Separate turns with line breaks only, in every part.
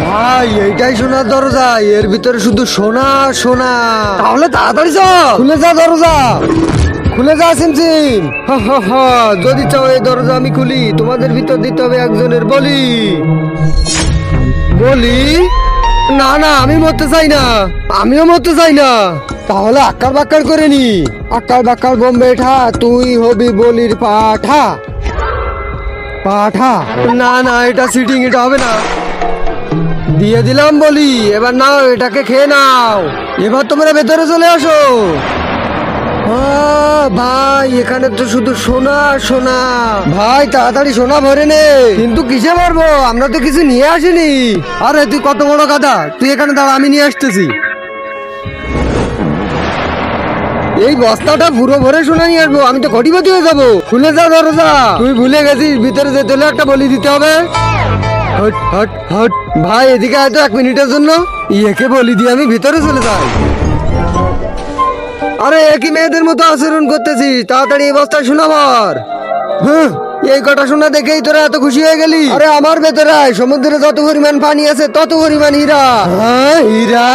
ভাই এইটাই সোনার দরজা, এর ভিতরে শুধু সোনা সোনা। তাহলে তাড়াতাড়ি খুলে যা দরজা, খুলে যা সিমসিম। যদি চাও এই দরজা আমি খুলি, তোমাদের ভিতর দিতে হবে একজনের বলি। বলি? না না, আমি মরতে চাই না, আমিও মরতে চাই না। তাহলে আক্কার বাক্কার করে নি, আক্কার বাক্কার বোম্বে ঠা, তুই হবি বলির পাঠা। পাঠা? না না, এটা সিটিং, এটা হবে না। দিয়ে দিলাম বলি, এবার নাও এটাকে খেয়ে নাও। এবার তোমরা ভেতরে চলে আসো। ভাই এখানে তো শুধু সোনা সোনা। ভাই তাড়াতাড়ি সোনা ভরে নে। কিন্তু কিসে ভরবো, আমরা তো কিছু নিয়ে আসিনি। আরে তুই কত বড় গাধা, তুই এখানে দাঁড়া, আমি নিয়ে আসতেছি। এই বস্তাটা পুরো ভরে সোনা নিয়ে আসবো, আমি তো কোটিপতি হয়ে যাবো। খুলে যা দরজা। তুই ভুলে গেছিস ভিতরে যেতে হলে একটা বলি দিতে হবে। Hot hot hot. ভাই এদিকে আয় তো 1 মিনিটের জন্য। ইয়েকে বলি দিয়ে আমি ভিতরে চলে যাই। আরে একই মেয়েদের মতো আচরণ করতেছি, তাড়াতাড়ি এই বস্তায় সোনা ভর। হ্যাঁ, এই কটা সোনা দেখেই তোরা এত খুশি হয়ে গেলি? আরে আমার ভেতরে আয়, সমুদ্রে যত পরিমাণ পানি আছে তত পরিমাণ হীরা। হ্যাঁ হীরা?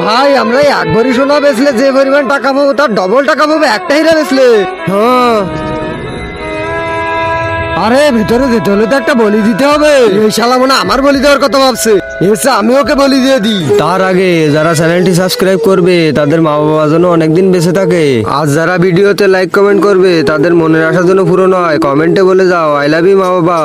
ভাই আমরা 1 ভরি সোনা বেচলে যে পরিমাণ টাকা পাবো তার ডবল টাকা পাবো একটা হীরা বেচলে। হ্যাঁ। আরে ভেতরে যেতে হলে তো একটা বলি দিতে হবে। এই শালা মনে আমার বলি দেওয়ার কথা ভাবছে। এসে আমি ওকে বলি দিয়ে দিই। তার আগে যারা চ্যানেলটি সাবস্ক্রাইব করবে তাদের মা বাবা যেন অনেকদিন বেঁচে থাকে। আর যারা ভিডিওতে লাইক কমেন্ট করবে তাদের মনের আশা যেন পূরণ হয়, কমেন্টে বলে যাও আই লাভ ইউ মা বাবা।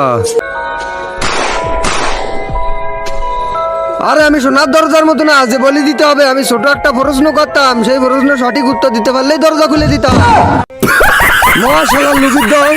আরে আমি সোনার দরজার মতো না যে বলি দিতে হবে, আমি ছোট একটা প্রশ্ন করতাম, সেই প্রশ্নের সঠিক উত্তর দিতে পারলেই দরজা খুলে দিতাম। মহাশালার লুকির দল।